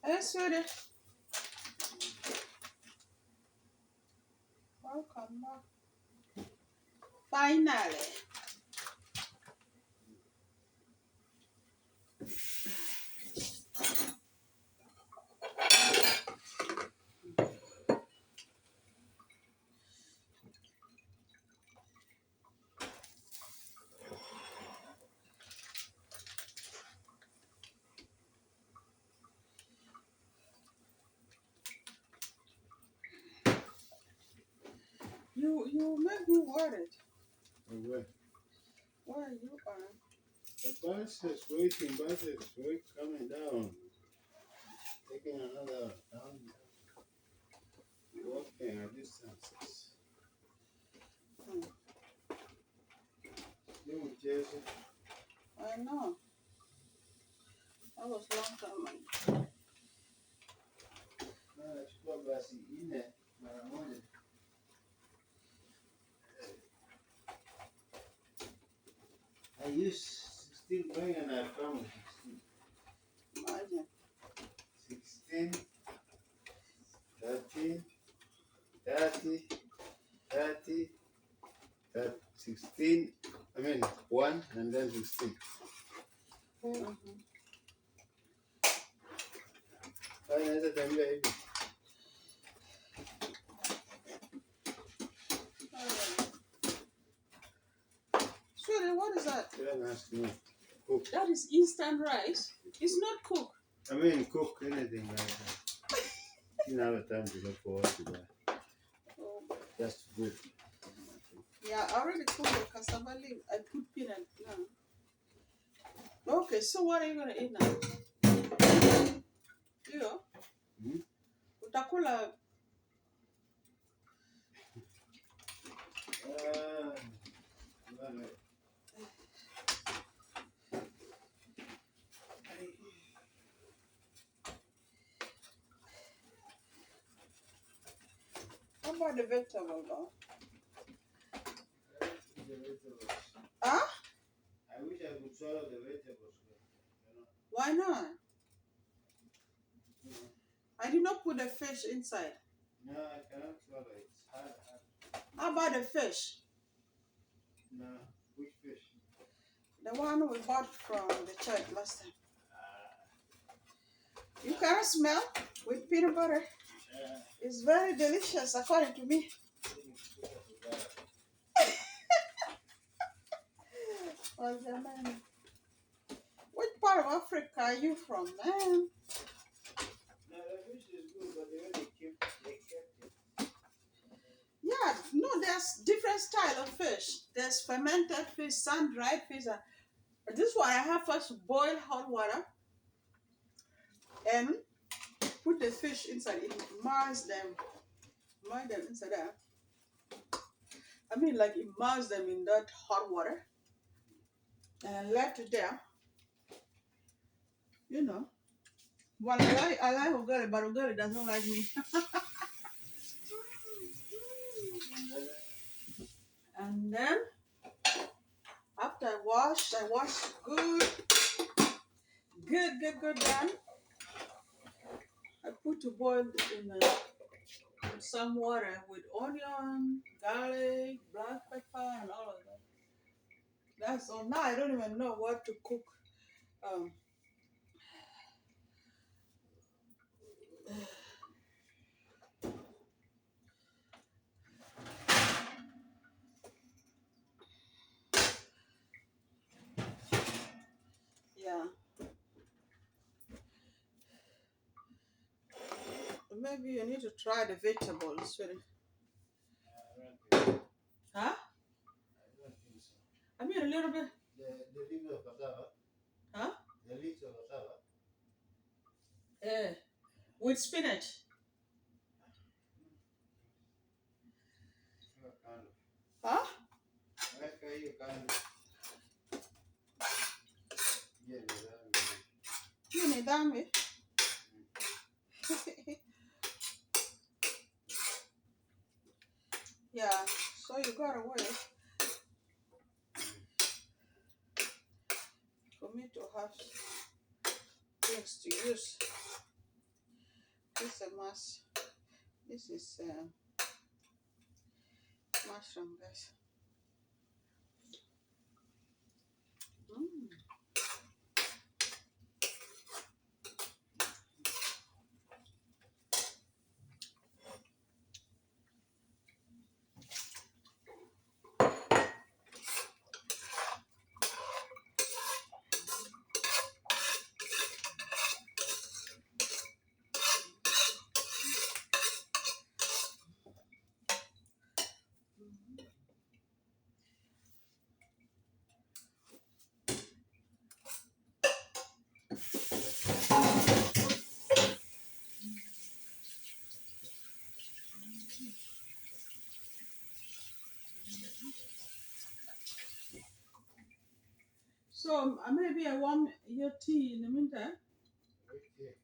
Hey, sweetie. Welcome back. Finally. You make me worried. Where? Where you are? The bus is waiting, bus is coming down. Taking another down. Walking a distance. Hmm. You Jersey. I know. That was long time ago. Nachukua basi nne mara moja. I use 16 going and I come with 16. Imagine. 16, 13, 30, 30, 16, 1 and then 16. Mm-hmm. Kaya naweza tembea hivi. Sweetie, what is that? Don't ask me. Cook. That is instant rice. It's not cooked. Cook anything like that. You don't have time to look for what to buy. Oh. Just good. Yeah, I already cooked the cassava leaf. I put peanut now. Okay, so what are you gonna eat now? You? Utakula. How about the vegetable though? Huh? I wish I could swallow the vegetables. Why not? No, I did not put the fish inside. no, I cannot swallow it. It's hard. How about the fish? No, which fish? The one we bought from the church last time. You can smell with peanut butter. It's very delicious according to me. Oh, yeah, man. Which part of Africa are you from, man? No, the fish is good, but the way they kept it. Yeah, no, there's different style of fish. There's fermented fish, sun-dried fish. This one I have first to boil hot water and put the fish inside. It immerse them inside there. Like immerse them in that hot water and let it there. You know. Well, I like Ugali, but Ugali doesn't like me. And then after I wash good then I put to boil in some water with onion, garlic, black pepper, and all of that. That's all. Now I don't even know what to cook. Um, yeah. Maybe you need to try the vegetables. Huh? I don't think so. A little bit. The leaves of cassava. Huh? The leaves of cassava. Yeah. With spinach. Kind of. Huh? Okay, you kind of. Yeah, You need that, me. Yeah. So you gotta wait for me to have things to use. This is a mash. This is mushroom, guys. Mm. So maybe I want your tea in the meantime. Okay.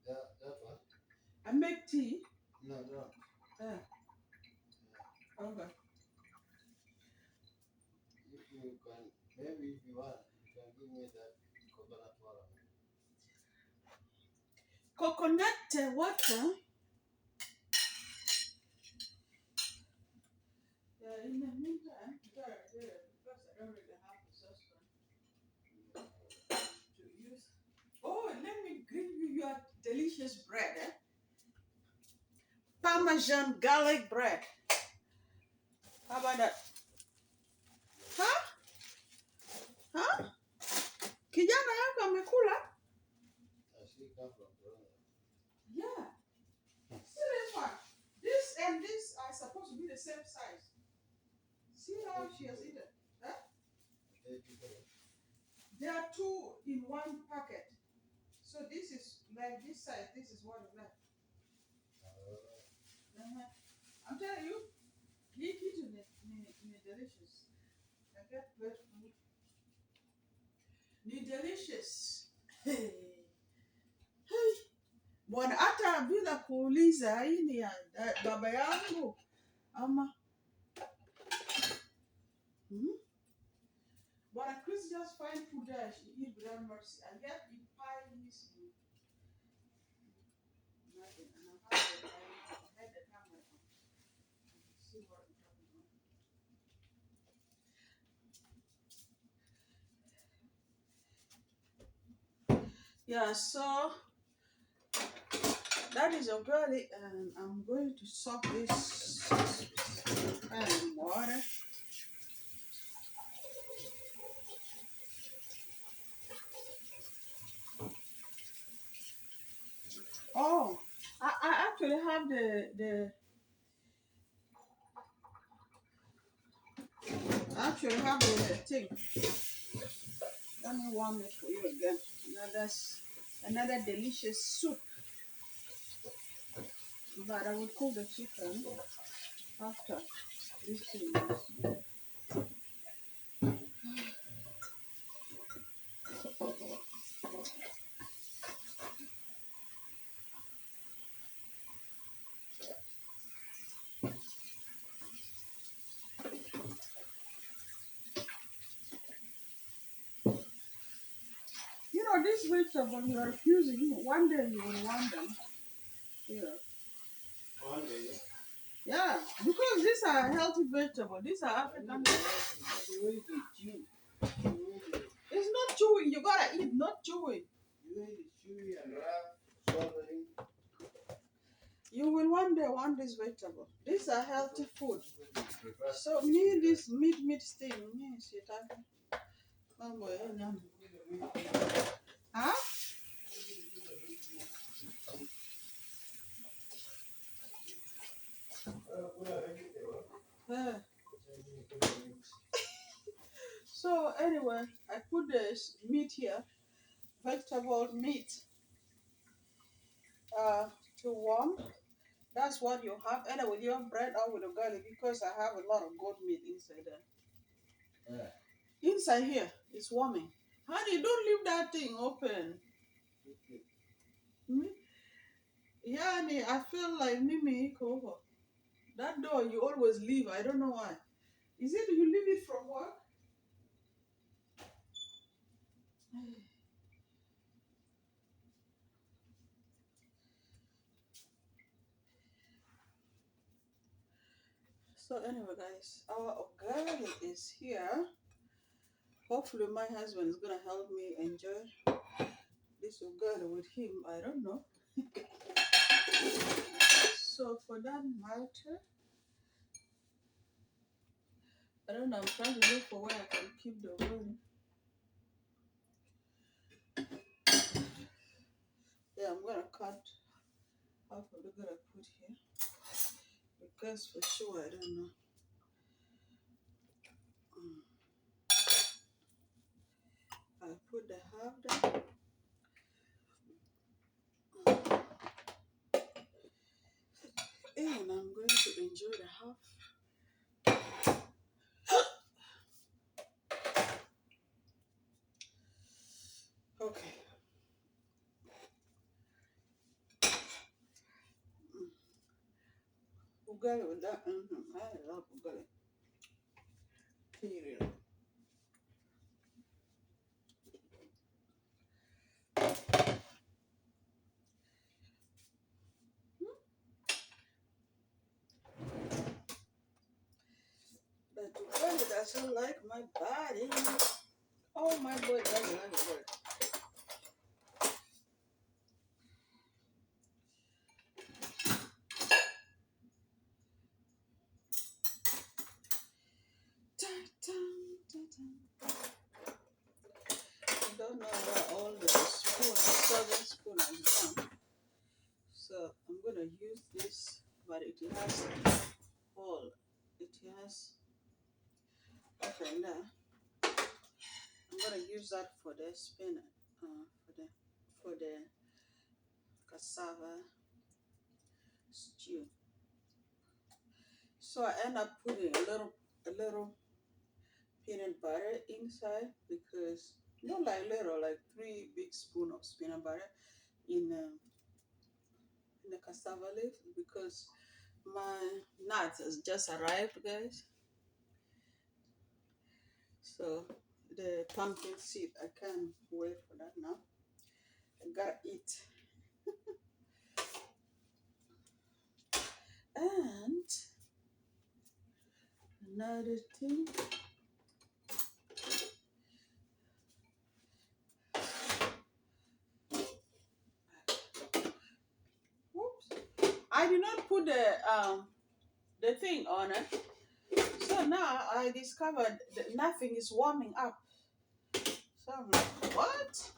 That one? I make tea. No, no. Uh, okay. If you can, maybe if you want, you can give me that coconut water. Coconut water. In the meantime, there, because I don't really have a saucepan to use. Oh, let me give you your delicious bread. Parmesan garlic bread. How about that? Huh? Huh? Kijana yako amekula? She come from Toronto. Yeah. See this one. This and this are supposed to be the same size. See how she has eaten? Huh? There are two in one packet. So this is like this size. This is what is left. I'm telling you, eat it in a delicious. I get bread food. Ni delicious. Hey. Hey. Bwana hata bila kuuliza hii ni ya baba yangu ama Bwana Chris just find food there she eat without mercy and yet he pies nothing and I had the camera on. See what I'm talking about. Yeah, so that is ugali and I'm going to soak this in water. Oh, I actually have the I actually have the thing. Let me warm it for you again. Another delicious soup. But I will cook the chicken after this thing. You know, this vegetable you are refusing, one day you will want them. Yeah. One day. Yeah, because these are healthy vegetables. These are African. The way they chew. It's not chewing. You gotta eat, not chewing. The way they chewy and rough, swallowing. You will one day want this vegetable. These are healthy food. So me this meat steam. Me shit. Huh? Uh, so anyway, I put the meat here, vegetable meat, to warm. That's what you have. Either with your bread or with ugali because I have a lot of goat meat inside there. Inside here, it's warming. Honey, don't leave that thing open. Me? Yeah, honey, I feel like Mimi Koko. That door you always leave. I don't know why. Is it you leave it from work? So anyway, guys, our ugali is here. Hopefully, my husband is gonna help me enjoy this ugali with him. I don't know. So for that matter, I don't know. I'm trying to look for where I can keep the ugali. Yeah, I'm gonna cut half of the ugali I put here because for sure I don't know. Mm. I put the half there, and I'm going to enjoy the half. Okay. Mm. Ugali with that. I love ugali. Period. But ugali doesn't like my body. Oh, my body doesn't like ugali. Dun, dun, dun, dun. I don't know where all the spoon, serving spoon is gone. So I'm gonna use this, but it has hole. It has okay now. I'm gonna use that for the spinach, for the cassava stew. So I end up putting a little peanut butter inside because not like little, like 3 big spoon of peanut butter in the cassava leaf because my nuts has just arrived, guys. So the pumpkin seed, I can't wait for that now. I gotta eat. And another thing, whoops, I did not put the thing on it. So now I discovered that nothing is warming up. So I'm like, what?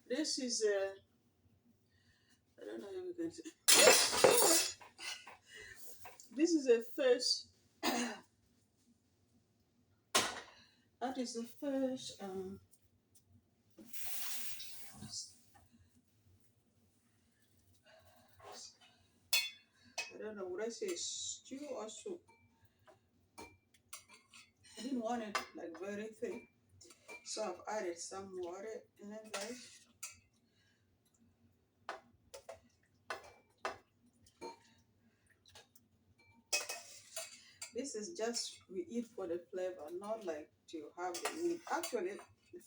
This is a, I don't know if you can see. This is a fish. That is the fish. I don't know, would I say stew or soup? I didn't want it like very thick. So I've added some water in it, guys. This is just we eat for the flavor, not like to have the meat. Actually,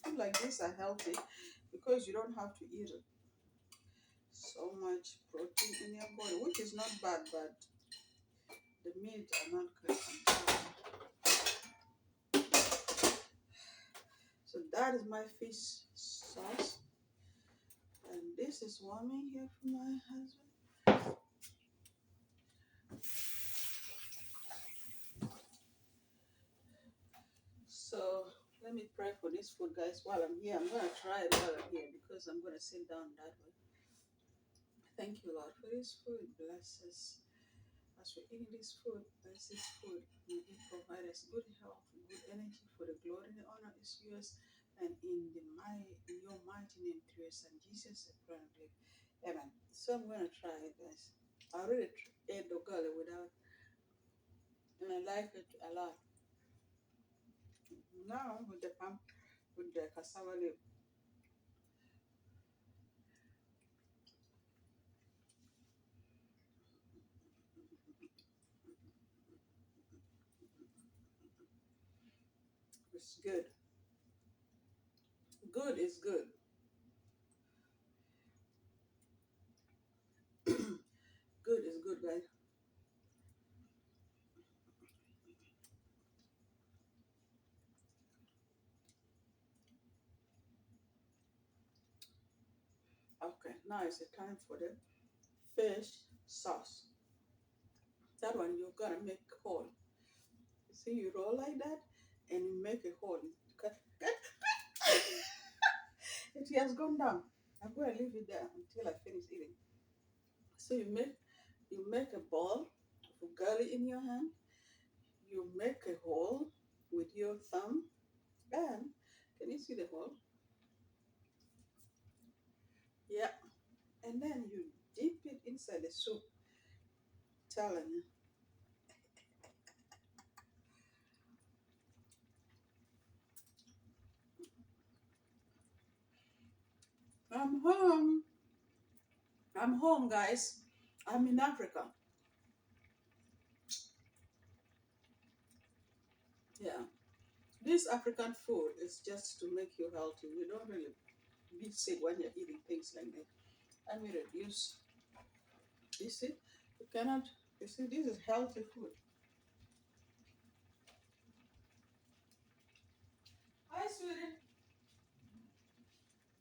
food like this are healthy because you don't have to eat it. So much protein in your body, which is not bad, but the meat are not good. So that is my fish sauce, and this is warming here for my husband. So let me pray for this food, guys. While I'm here, I'm gonna try it while I'm here because I'm gonna sit down that way. Thank you, Lord, for this food. Bless us as we're eating this food. Bless this food. May it provide us good health, good energy. For the glory and the honor is yours. And in your mighty name, through your Son Jesus, I pray and believe. Amen. So I'm gonna try it, guys. I already ate the garlic without, and I like it a lot. Now with the with the cassava leaf, it's good. Good is good. Good is good, guys. Okay, now it's the time for the fish sauce. That one you're gonna make whole. You see, you roll like that, and you make a hole. It has gone down. I'm gonna leave it there until I finish eating. So you make a ball of ugali in your hand. You make a hole with your thumb, and can you see the hole? Yeah. And then you dip it inside the soup. Telling you, I'm home. I'm home, guys. I'm in Africa. Yeah. This African food is just to make you healthy. You don't really be sick when you're eating things like that. I mean, reduce. You see, you cannot. You see, this is healthy food. Hi, sweetie.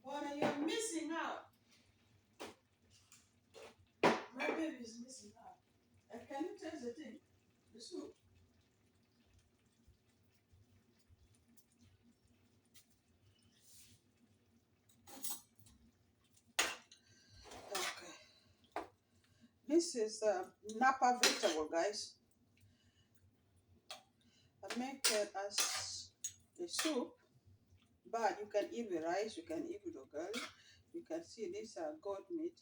What are you missing out? My baby is missing out. Can you taste the thing? The soup. Okay. This is Napa vegetable, guys. I make it as a soup, but you can eat with rice, you can eat with ugali. You can see this goat meat,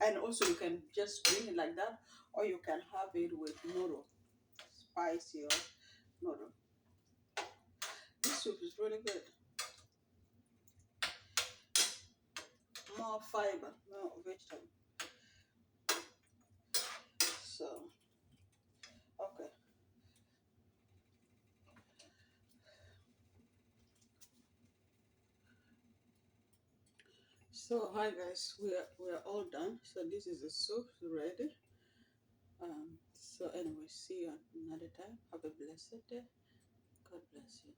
and also you can just bring it like that, or you can have it with noodle, spicy or noodle. This soup is really good. More fiber, more vegetable. So, okay. So, hi guys, we are all done. So this is the soup ready. So anyway, see you another time. Have a blessed day. God bless you.